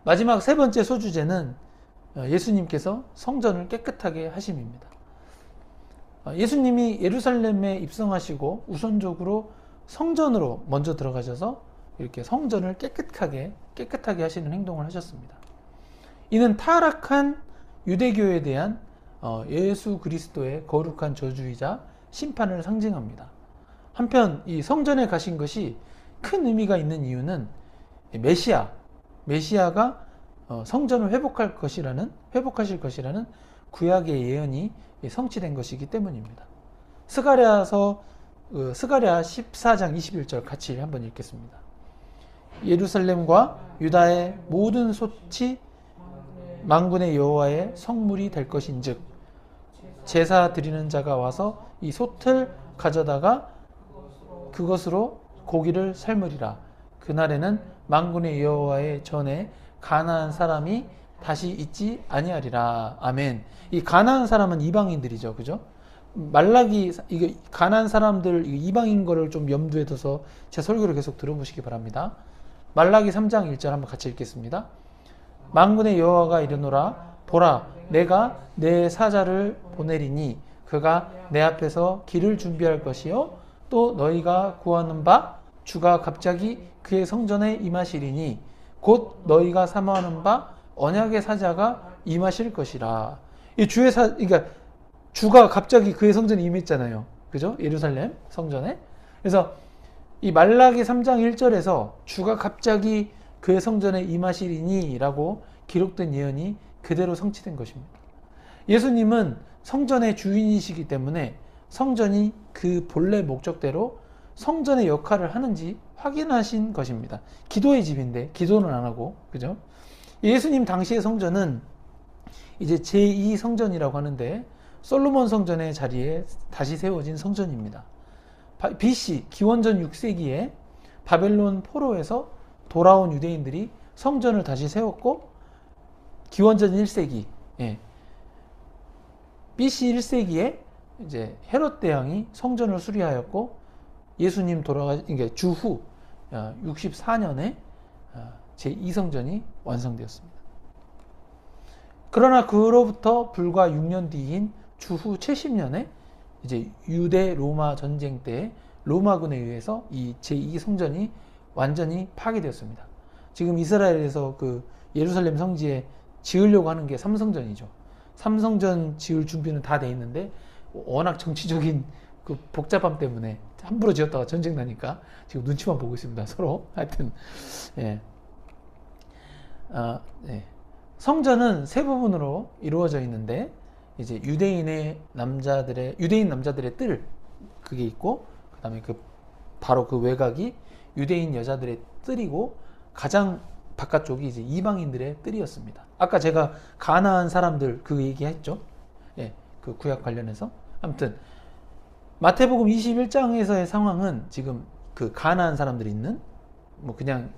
마지막 세 번째 소주제는 예수님께서 성전을 깨끗하게 하심입니다. 예수님이 예루살렘에 입성하시고 우선적으로 성전으로 먼저 들어가셔서 이렇게 성전을 깨끗하게 하시는 행동을 하셨습니다. 이는 타락한 유대교에 대한 예수 그리스도의 거룩한 저주이자 심판을 상징합니다. 한편 이 성전에 가신 것이 큰 의미가 있는 이유는 메시아가 성전을 회복하실 것이라는 구약의 예언이 성취된 것이기 때문입니다. 스가랴 14장 21절 같이 한번 읽겠습니다. 예루살렘과 유다의 모든 솥이 만군의 여호와의 성물이 될 것인즉 제사 드리는 자가 와서 이 솥을 가져다가 그것으로 고기를 삶으리라. 그날에는 만군의 여호와의 전에 가나안 사람이 다시 있지 아니하리라. 아멘. 이 가나안 사람은 이방인들이죠, 그죠? 말라기 이게 가나안 사람들 이방인 거를 좀 염두에 둬서 제 설교를 계속 들어보시기 바랍니다. 말라기 3장 1절 한번 같이 읽겠습니다. 만군의 여호와가 이르노라 보라 내가 내 사자를 보내리니 그가 내 앞에서 길을 준비할 것이요 또 너희가 구하는 바 주가 갑자기 그의 성전에 임하시리니 곧 너희가 사모하는 바 언약의 사자가 임하실 것이라. 이 그러니까 주가 갑자기 그의 성전에 임했잖아요. 그죠? 예루살렘 성전에. 그래서 이 말라기 3장 1절에서 주가 갑자기 그의 성전에 임하시리니 라고 기록된 예언이 그대로 성취된 것입니다. 예수님은 성전의 주인이시기 때문에 성전이 그 본래 목적대로 성전의 역할을 하는지 확인하신 것입니다. 기도의 집인데 기도는 안 하고, 그죠? 예수님 당시의 성전은 이제 제2 성전이라고 하는데 솔로몬 성전의 자리에 다시 세워진 성전입니다. BC 기원전 6세기에 바벨론 포로에서 돌아온 유대인들이 성전을 다시 세웠고 기원전 1세기, BC 1세기에 이제 헤롯 대왕이 성전을 수리하였고 예수님 그러니까 주후 64년에 제2성전이 완성되었습니다. 그러나 그로부터 불과 6년 뒤인 주후 70년에 이제 유대 로마 전쟁 때 로마군에 의해서 이 제2성전이 완전히 파괴되었습니다. 지금 이스라엘에서 그 예루살렘 성지에 지으려고 하는 게 3성전이죠. 3성전 지을 준비는 다 돼 있는데 워낙 정치적인 그 복잡함 때문에 함부로 지었다가 전쟁 나니까 지금 눈치만 보고 있습니다. 서로. 하여튼 성전은 세 부분으로 이루어져 있는데 이제 유대인 남자들의 뜰 그게 있고 그다음에 바로 그 외곽이 유대인 여자들의 뜰이고 가장 바깥쪽이 이제 이방인들의 뜰이었습니다. 아까 제가 가나안 사람들 그 얘기했죠. 그 구약 관련해서. 아무튼 마태복음 21장에서의 상황은 지금 그 가나안 사람들이 있는 뭐 그냥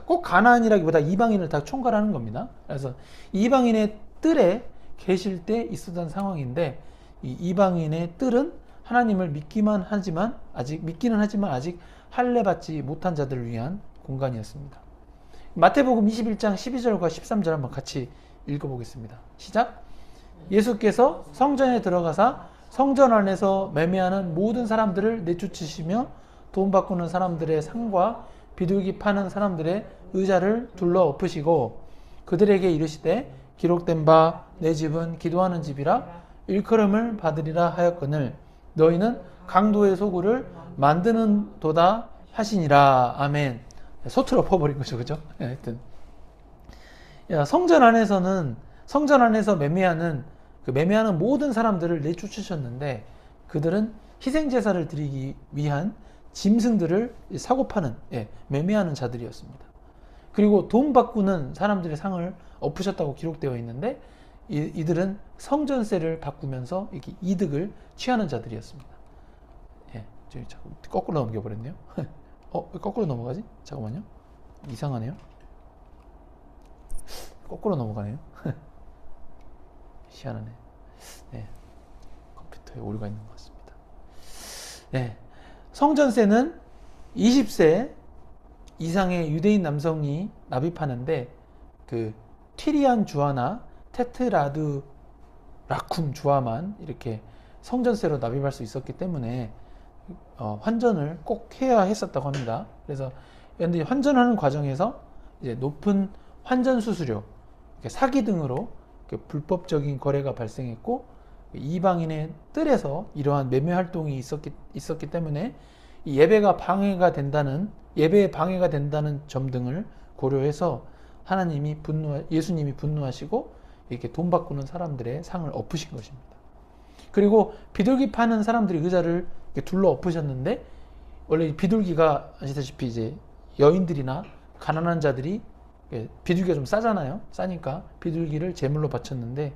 꼭 가나안이라기보다 이방인을 다 총괄하는 겁니다. 그래서 이방인의 뜰에 계실 때 있었던 상황인데 이 이방인의 뜰은 하나님을 믿기는 하지만 아직 할례 받지 못한 자들을 위한 공간이었습니다. 마태복음 21장 12절과 13절 한번 같이 읽어보겠습니다. 시작. 예수께서 성전에 들어가사 성전 안에서 매매하는 모든 사람들을 내쫓으시며 돈 바꾸는 사람들의 상과 비둘기 파는 사람들의 의자를 둘러 엎으시고 그들에게 이르시되 기록된 바 내 집은 기도하는 집이라 일컬음을 받으리라 하였거늘 너희는 강도의 소굴을 만드는 도다 하시니라. 아멘. 소트로 엎어버린 거죠, 그죠? 하여튼 성전 안에서 매매하는 모든 사람들을 내쫓으셨는데 그들은 희생제사를 드리기 위한 짐승들을 사고 파는 매매하는 자들이었습니다. 그리고 돈 바꾸는 사람들의 상을 엎으셨다고 기록되어 있는데 이들은 성전세를 바꾸면서 이렇게 이득을 취하는 자들이었습니다. 저기 자꾸 거꾸로 넘겨버렸네요. 왜 거꾸로 넘어가지? 잠깐만요. 이상하네요. 거꾸로 넘어가네요. 희한하네. 컴퓨터에 오류가 있는 것 같습니다. 성전세는 20세 이상의 유대인 남성이 납입하는데 그 티리안 주화나 테트라드 라쿰 주화만 이렇게 성전세로 납입할 수 있었기 때문에 환전을 꼭 해야 했었다고 합니다. 그래서 근데 환전하는 과정에서 이제 높은 환전 수수료, 사기 등으로 불법적인 거래가 발생했고, 이방인의 뜰에서 이러한 매매 활동이 있었기 때문에 예배에 방해가 된다는 점 등을 고려해서 예수님이 분노하시고 이렇게 돈 바꾸는 사람들의 상을 엎으신 것입니다. 그리고 비둘기 파는 사람들이 의자를 둘러 엎으셨는데, 원래 비둘기가 아시다시피 이제 여인들이나 가난한 자들이, 비둘기가 좀 싸잖아요. 싸니까 비둘기를 제물로 바쳤는데,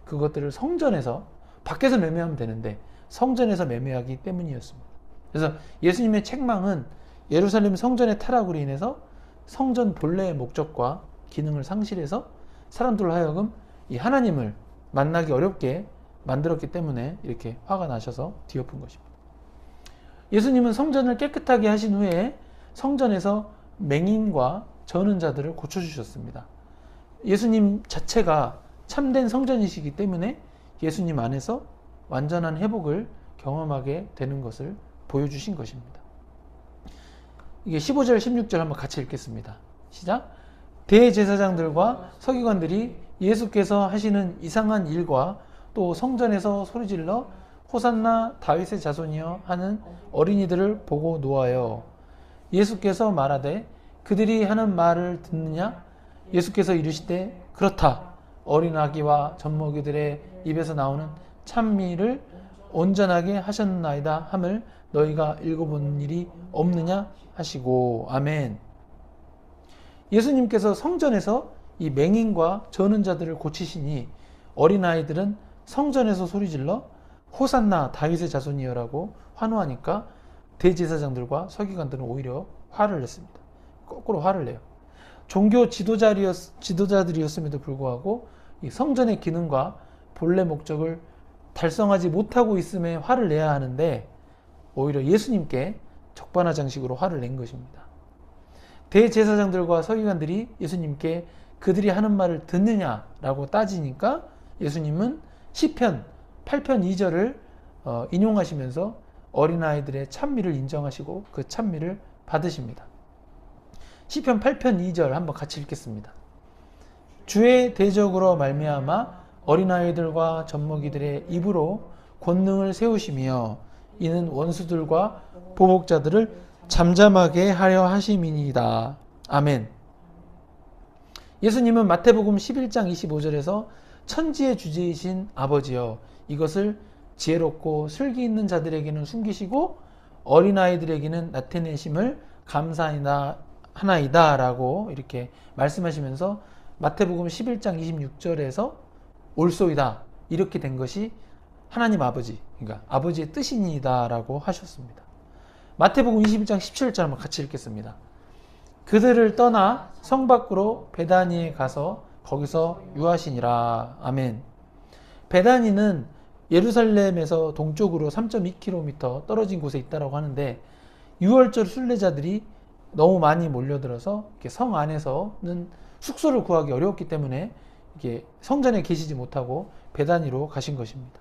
그것들을 성전에서, 밖에서 매매하면 되는데 성전에서 매매하기 때문이었습니다. 그래서 예수님의 책망은 예루살렘 성전의 타락으로 인해서 성전 본래의 목적과 기능을 상실해서 사람들로 하여금 이 하나님을 만나기 어렵게 만들었기 때문에 이렇게 화가 나셔서 뒤엎은 것입니다. 예수님은 성전을 깨끗하게 하신 후에 성전에서 맹인과 저는 자들을 고쳐주셨습니다. 예수님 자체가 참된 성전이시기 때문에 예수님 안에서 완전한 회복을 경험하게 되는 것을 보여주신 것입니다. 이게 15절 16절 한번 같이 읽겠습니다. 시작. 대제사장들과 서기관들이 예수께서 하시는 이상한 일과 또 성전에서 소리질러 호산나 다윗의 자손이여 하는 어린이들을 보고 노하여 예수께서 말하되 그들이 하는 말을 듣느냐? 예수께서 이르시되 그렇다. 어린 아기와 젖먹이들의 입에서 나오는 찬미를 온전하게 하셨나이다 함을 너희가 읽어본 일이 없느냐 하시고. 아멘. 예수님께서 성전에서 이 맹인과 저는 자들을 고치시니 어린아이들은 성전에서 소리질러 호산나 다윗의 자손이여라고 환호하니까 대제사장들과 서기관들은 오히려 화를 냈습니다. 거꾸로 화를 내요. 종교 지도자들이었음에도 불구하고 이 성전의 기능과 본래 목적을 달성하지 못하고 있음에 화를 내야 하는데 오히려 예수님께 적반하장식으로 화를 낸 것입니다. 대제사장들과 서기관들이 예수님께 그들이 하는 말을 듣느냐라고 따지니까 예수님은 시편 8편 2절을 인용하시면서 어린아이들의 찬미를 인정하시고 그 찬미를 받으십니다. 시편 8편 2절 한번 같이 읽겠습니다. 주의 대적으로 말미암아 어린아이들과 젖먹이들의 입으로 권능을 세우시며 이는 원수들과 보복자들을 잠잠하게 하려 하심이니이다. 아멘. 예수님은 마태복음 11장 25절에서 천지의 주제이신 아버지여 이것을 지혜롭고 슬기 있는 자들에게는 숨기시고 어린아이들에게는 나타내심을 감사하나이다 라고 이렇게 말씀하시면서 마태복음 11장 26절에서 올소이다 이렇게 된 것이 하나님 아버지, 그러니까 아버지의 뜻이니다 라고 하셨습니다. 마태복음 21장 17절 한번 같이 읽겠습니다. 그들을 떠나 성 밖으로 베다니에 가서 거기서 유하시니라. 아멘. 베다니는 예루살렘에서 동쪽으로 3.2km 떨어진 곳에 있다고 하는데 유월절 순례자들이 너무 많이 몰려들어서 성 안에서는 숙소를 구하기 어려웠기 때문에 이게 성전에 계시지 못하고 베다니로 가신 것입니다.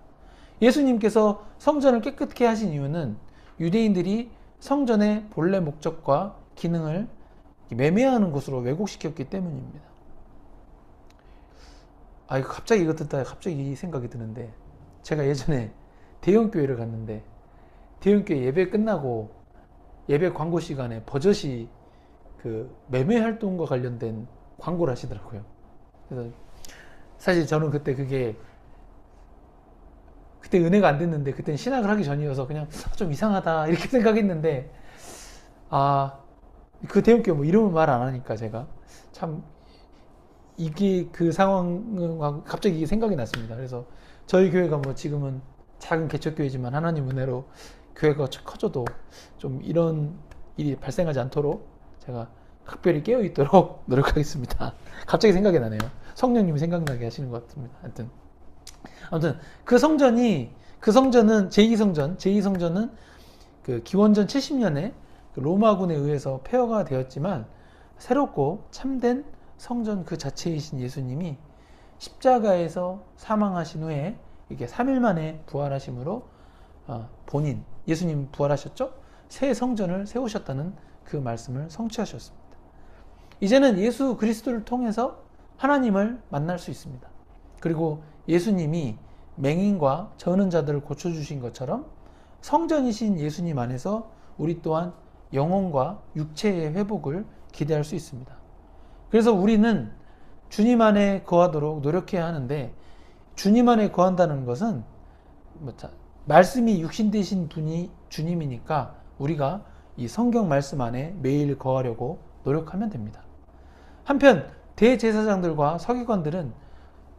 예수님께서 성전을 깨끗게 하신 이유는 유대인들이 성전의 본래 목적과 기능을 매매하는 곳으로 왜곡시켰기 때문입니다. 갑자기 이거 듣다가 갑자기 생각이 드는데 제가 예전에 대형교회를 갔는데 대형교회 예배 끝나고 예배 광고 시간에 버젓이 그 매매 활동과 관련된 광고를 하시더라고요. 그래서 사실 저는 그때 은혜가 안 됐는데 그때는 신학을 하기 전이어서 그냥 좀 이상하다 이렇게 생각했는데 그 대형교회 뭐 이름은 말 안 하니까 제가 참 이게 그 상황은 갑자기 이게 생각이 났습니다. 그래서 저희 교회가 뭐 지금은 작은 개척교회지만 하나님 은혜로 교회가 커져도 좀 이런 일이 발생하지 않도록 제가 각별히 깨어있도록 노력하겠습니다. 갑자기 생각이 나네요. 성령님이 생각나게 하시는 것 같습니다. 아무튼 그 성전은 제2성전은 그 기원전 70년에 그 로마군에 의해서 폐허가 되었지만 새롭고 참된 성전 그 자체이신 예수님이 십자가에서 사망하신 후에 이게 3일 만에 부활하심으로 본인 예수님 부활하셨죠? 새 성전을 세우셨다는 그 말씀을 성취하셨습니다. 이제는 예수 그리스도를 통해서 하나님을 만날 수 있습니다. 그리고 예수님이 맹인과 저는 자들을 고쳐주신 것처럼 성전이신 예수님 안에서 우리 또한 영혼과 육체의 회복을 기대할 수 있습니다. 그래서 우리는 주님 안에 거하도록 노력해야 하는데, 주님 안에 거한다는 것은 말씀이 육신 되신 분이 주님이니까 우리가 이 성경 말씀 안에 매일 거하려고 노력하면 됩니다. 한편 대제사장들과 서기관들은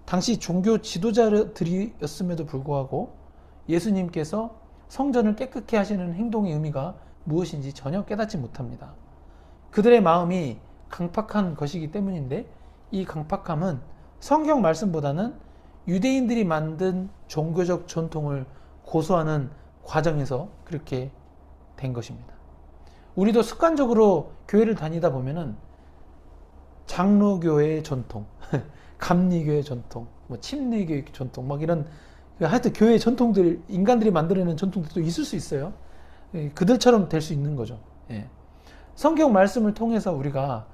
당시 종교 지도자들이었음에도 불구하고 예수님께서 성전을 깨끗게 하시는 행동의 의미가 무엇인지 전혀 깨닫지 못합니다. 그들의 마음이 강팍한 것이기 때문인데, 이 강팍함은 성경 말씀보다는 유대인들이 만든 종교적 전통을 고수하는 과정에서 그렇게 된 것입니다. 우리도 습관적으로 교회를 다니다 보면은 장로교의 전통, 감리교의 전통, 침례교의 전통, 이런 하여튼 교회의 전통들, 인간들이 만들어내는 전통들도 있을 수 있어요. 그들처럼 될 수 있는 거죠. 성경 말씀을 통해서 우리가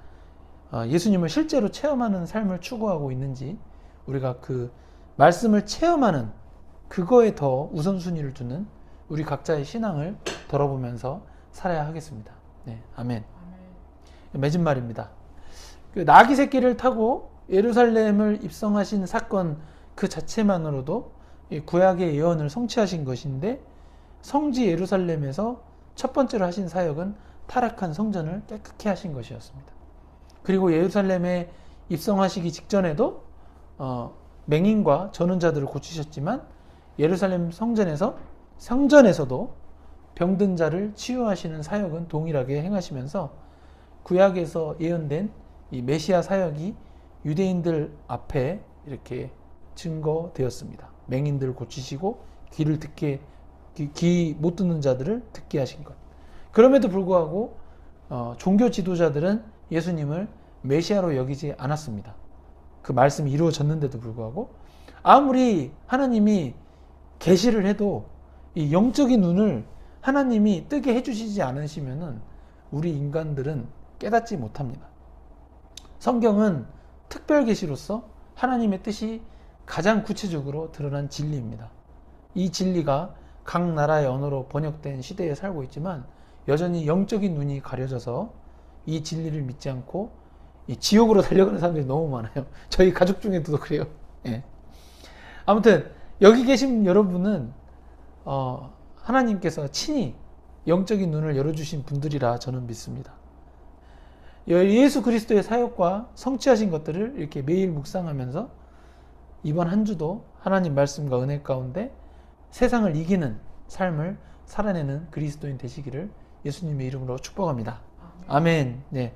예수님을 실제로 체험하는 삶을 추구하고 있는지, 우리가 그 말씀을 체험하는 그거에 더 우선순위를 두는 우리 각자의 신앙을 돌아보면서 살아야 하겠습니다. 아멘. 맺은 말입니다. 그 나귀 새끼를 타고 예루살렘을 입성하신 사건 그 자체만으로도 구약의 예언을 성취하신 것인데, 성지 예루살렘에서 첫 번째로 하신 사역은 타락한 성전을 깨끗게 하신 것이었습니다. 그리고 예루살렘에 입성하시기 직전에도 맹인과 저는 자들을 고치셨지만, 예루살렘 성전에서도 병든 자를 치유하시는 사역은 동일하게 행하시면서 구약에서 예언된 이 메시아 사역이 유대인들 앞에 이렇게 증거되었습니다. 맹인들을 고치시고 귀 못 듣는 자들을 듣게 하신 것. 그럼에도 불구하고 종교 지도자들은 예수님을 메시아로 여기지 않았습니다. 그 말씀이 이루어졌는데도 불구하고 아무리 하나님이 계시를 해도 이 영적인 눈을 하나님이 뜨게 해주시지 않으시면은 우리 인간들은 깨닫지 못합니다. 성경은 특별 계시로서 하나님의 뜻이 가장 구체적으로 드러난 진리입니다. 이 진리가 각 나라의 언어로 번역된 시대에 살고 있지만 여전히 영적인 눈이 가려져서 이 진리를 믿지 않고 이 지옥으로 달려가는 사람들이 너무 많아요. 저희 가족 중에도 그래요. 아무튼 여기 계신 여러분은 하나님께서 친히 영적인 눈을 열어주신 분들이라 저는 믿습니다. 예수 그리스도의 사역과 성취하신 것들을 이렇게 매일 묵상하면서 이번 한 주도 하나님 말씀과 은혜 가운데 세상을 이기는 삶을 살아내는 그리스도인 되시기를 예수님의 이름으로 축복합니다. 아멘. 네.